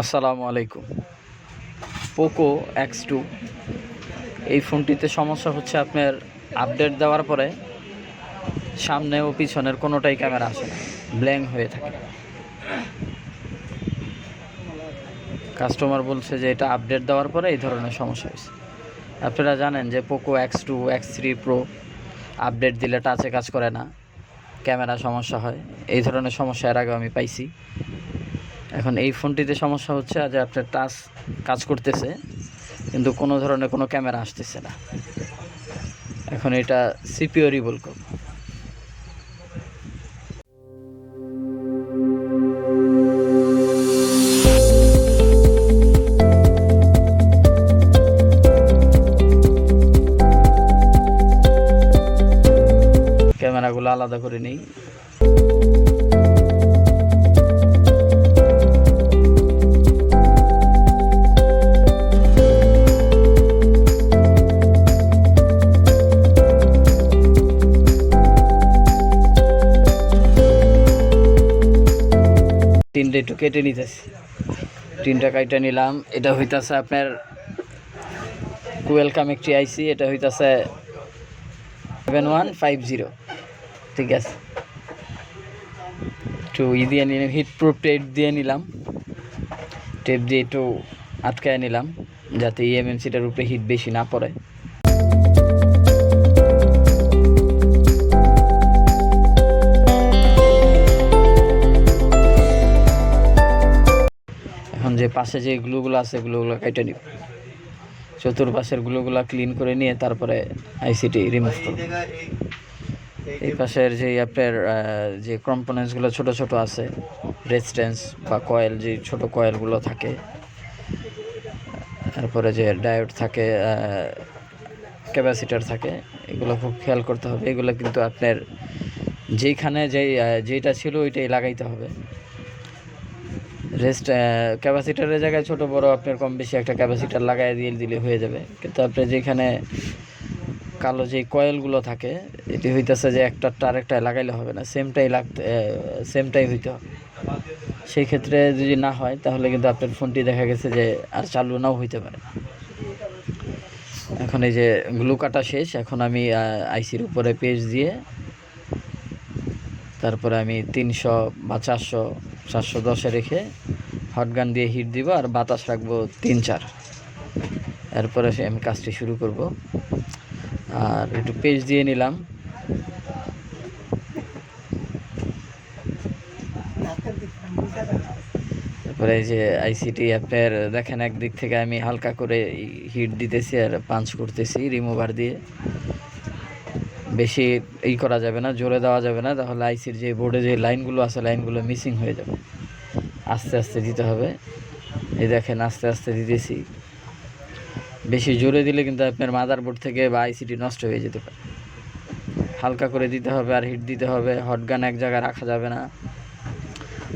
আসসালামুআলাইকুম। Poco X2 এই ফোনটিতে সমস্যা হচ্ছে আপনার আপডেট দেওয়ার পরে সামনে ও পিছনের কোনোটাই ক্যামেরা আসে না, ব্ল্যাঙ্ক হয়ে থাকে। কাস্টমার বলছে যে এটা আপডেট দেওয়ার পরে এই ধরনের সমস্যা হয়েছে। আপনারা জানেন যে Poco X2 X3 Pro update দিলে টাচে কাজ করে না, ক্যামেরা সমস্যা হয়। এই ধরনের সমস্যা এর আগে আমি পাইছি। এখন এই ফোনটিতে সমস্যা হচ্ছে যে আপনার টাচ কাজ করতেছে কিন্তু কোনো ধরনের কোনো ক্যামেরা আসতেছে না। এখন এটা সিপিইউ রিবুট করব। ক্যামেরাগুলো আলাদা করে নিই। টিনটা একটু কেটে নিতেছি। টিনটা কাইটা নিলাম। এটা হইতাছে আপনার ওয়েলকাম একটি আইসি। এটা হইতাছে 7150। ঠিক আছে, একটু দিয়ে নিলাম, হিট প্রুফ টেপ দিয়ে নিলাম। টেপ দিয়ে একটু আটকায় নিলাম যাতে এমএমসিটার উপরে হিট বেশি না পড়ে। এখন যে পাশে যে গ্লুগুলো আছে গ্লুগুলো কেটে নিব। চতুর্পাশের গ্লুগুলো ক্লিন করে নিয়ে তারপরে আইসিটি রিমুভ করব। এই পাশের যে আপনার যে কম্পোনেন্টসগুলো ছোট ছোট আছে, রেজিস্ট্যান্স বা কয়েল, যে ছোট কয়েলগুলো থাকে, তারপরে যে ডায়োড থাকে, ক্যাপাসিটার থাকে, এগুলো খুব খেয়াল করতে হবে। এগুলো কিন্তু আপনার যেইখানে যেইটা ছিল ওইটাই লাগাইতে হবে। ক্যাপাসিটারের জায়গায় ছোট বড় আপনার কম বেশি একটা ক্যাপাসিটার লাগাই দিলে হয়ে যাবে। কিন্তু আপনি যেখানে কালো যে কয়েলগুলো থাকে, এটি হইতেছে যে একটা আরেকটায় লাগাইলে হবে না, সেমটাই হইতে হবে। সেই ক্ষেত্রে যদি না হয় তাহলে কিন্তু আপনার ফোনটি দেখা গেছে যে আর চালু নাও হইতে পারে। এখন এই যে গ্লু কাটা শেষ। এখন আমি আইসির উপরে পেজ দিয়ে তারপরে আমি 300 বা 410-এ রেখে হটগান দিয়ে হিট দিব আর বাতাস রাখবো 3-4। এরপরে আমি কাজটি শুরু করব। আর একটু পেজ দিয়ে নিলাম। তারপরে এই যে আইসিটি আপনার দেখেন একদিক থেকে আমি হালকা করে হিট দিতেছি আর পাঞ্চ করতেছি রিমুভার দিয়ে। বেশি করা যাবে না, জোরে দেওয়া যাবে না, তাহলে আইসির যে বোর্ডে যে লাইনগুলো আছে লাইনগুলো মিসিং হয়ে যাবে। আস্তে আস্তে দিতে হবে। এই দেখেন আস্তে আস্তে দিতেছি। বেশি জোরে দিলে কিন্তু আপনার মাদারবোর্ড থেকে বা আইসিটি নষ্ট হয়ে যেতে পারে। হালকা করে দিতে হবে আর হিট দিতে হবে। হটগান এক জায়গায় রাখা যাবে না,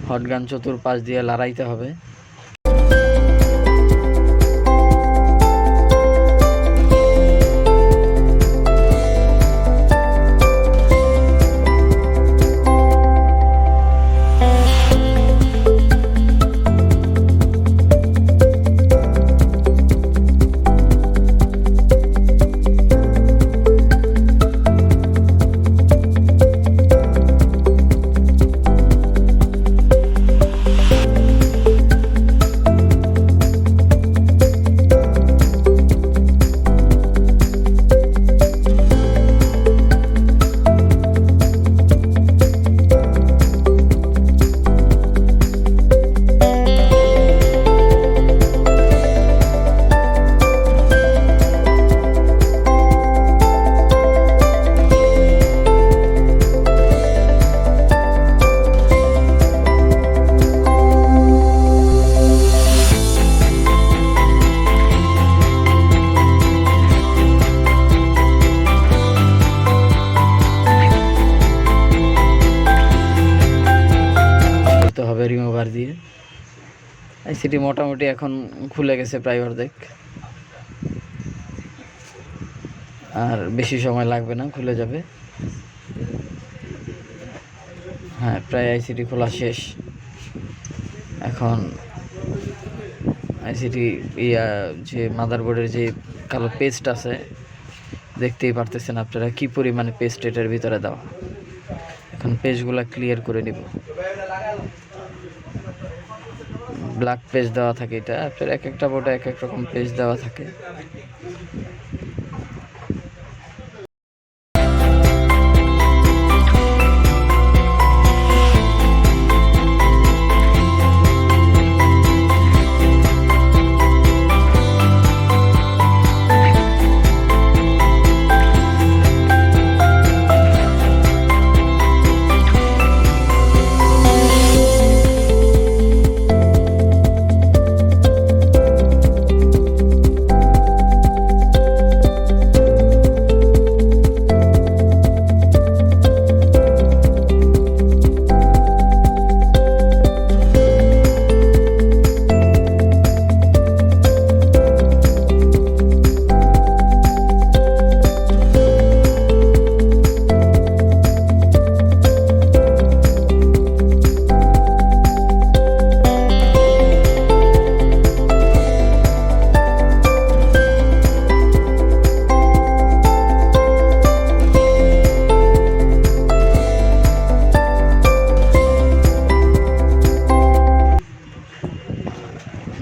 হটগান চতুর্পাশ দিয়ে লড়াইতে হবে। হবে রিমুভার দিয়ে। আইসিটি মোটামুটি এখন খুলে গেছে প্রায় অর্ধেক, আর বেশি সময় লাগবে না, খুলে যাবে। হ্যাঁ, প্রায় আইসিটি খোলা শেষ। এখন আইসিটি যে মাদারবোর্ডের যে কালো পেস্ট আছে, দেখতেই পারতেছেন আপনারা কি পরিমাণে পেস্ট এটার ভিতরে দেওয়া। এখন পেজগুলো ক্লিয়ার করে নিব। ব্ল্যাক পেজ দেওয়া থাকে, এটা আপনার এক একটা বোর্ডে এক এক রকম পেজ দেওয়া থাকে।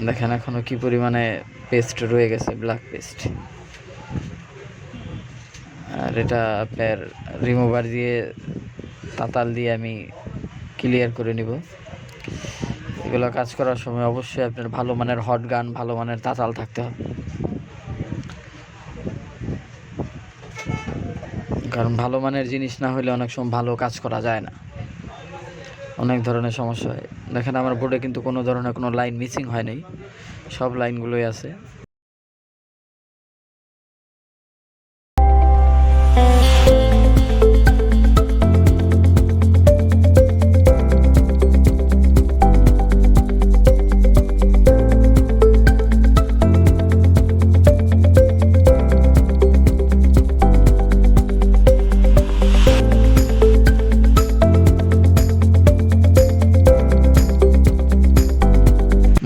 দেখেন এখনো কি পরিমাণে পেস্ট রয়ে গেছে, ব্ল্যাক পেস্ট। আর এটা আপনার রিমুভার দিয়ে, তাতাল দিয়ে আমি ক্লিয়ার করে নিব। এগুলো কাজ করার সময় অবশ্যই আপনার ভালো মানের হট গান, ভালো মানের তাতাল থাকতে হবে, কারণ ভালো মানের জিনিস না হলে অনেক সময় ভালো কাজ করা যায় না, অনেক ধরনের সমস্যা হয়। দেখেন আমার বোর্ডে কিন্তু কোনো ধরনের কোনো লাইন মিসিং হয় নাই, সব লাইনগুলোই আছে।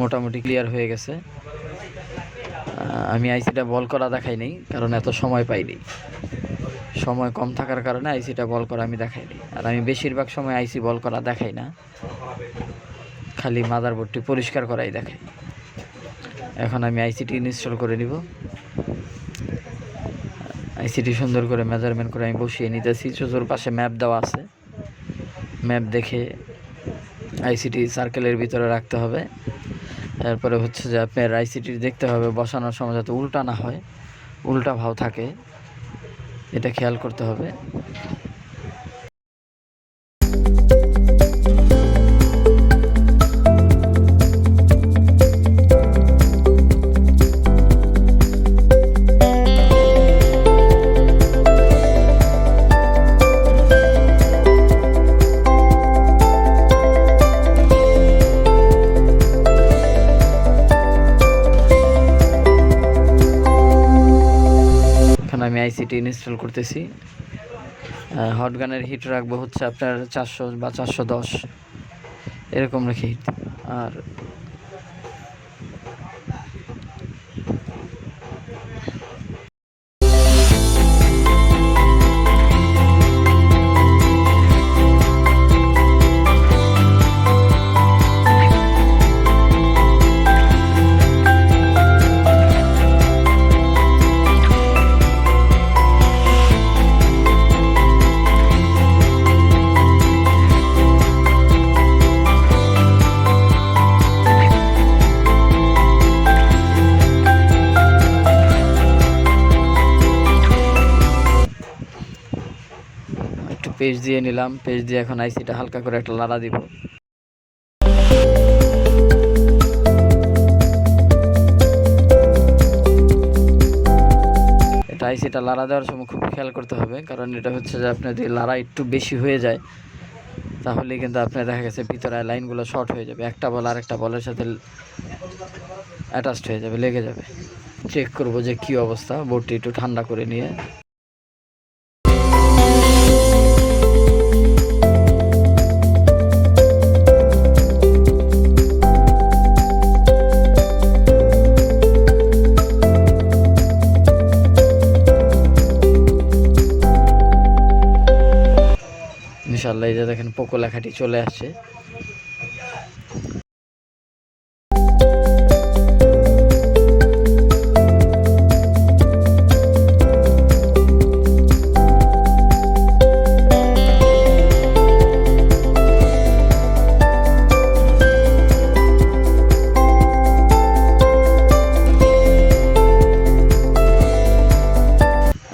মোটামুটি ক্লিয়ার হয়ে গেছে। আমি আইসিটা বল করা দেখাই নাই, কারণ এত সময় পাইনি, সময় কম থাকার কারণে আইসিটা বল করা আমি দেখাইনি। আর আমি বেশিরভাগ সময় আইসি বল করা দেখাই না, খালি মাদারবোর্ডটি পরিষ্কার করাই দেখাই। এখন আমি আইসিটি ইনস্টল করে নিব। আইসিটি সুন্দর করে মেজারমেন্ট করে আমি বসিয়ে নিতেছি। চতুর্পাশে ম্যাপ দেওয়া আছে, ম্যাপ দেখে আইসিটি সার্কেলের ভিতরে রাখতে হবে। তারপরে হচ্ছে যে আপনার আইসিটি দেখতে হবে বসানোর সময় যাতে উল্টা না হয়, উল্টা ভাব থাকে, এটা খেয়াল করতে হবে। আমি আইসিটি ইনস্টল করতেছি। হট গানের হিট রাখবো হচ্ছে আপনার 400 বা 410 এরকম রেখে হিট। আর পেজ দিয়ে নিলাম, পেজ দিয়ে এখন আইসিটা হালকা করে একটা লাড়া দিব। এটা আইসিটা লাড়া দেওয়ার সময় খুব খেয়াল করতে হবে, কারণ এটা হচ্ছে যে আপনার যদি লাড়া একটু বেশি হয়ে যায় তাহলে কিন্তু আপনার দেখা গেছে ভিতরে লাইনগুলো শর্ট হয়ে যাবে, একটা বল আরেকটা বলের সাথে অ্যাটাচড হয়ে যাবে, লেগে যাবে। চেক করব যে কি অবস্থা, বোর্ডটি একটু ঠান্ডা করে নিয়ে। পোকো লেখাটি চলে আসছে।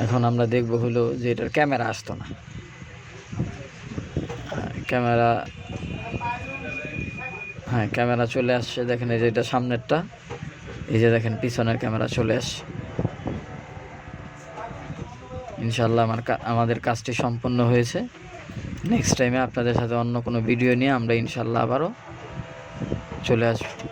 এখন আমরা দেখব হলো যে এটার ক্যামেরা আসতো না। ক্যামেরা চলে আসছে, দেখেন এই যে এটা সামনেরটা, এই যে দেখেন পিছনের ক্যামেরা চলে আসছে। ইনশাল্লাহ আমাদের কাজটি সম্পন্ন হয়েছে। নেক্সট টাইমে আপনাদের সাথে অন্য কোনো ভিডিও নিয়ে আমরা ইনশাল্লাহ আবারও চলে আসব।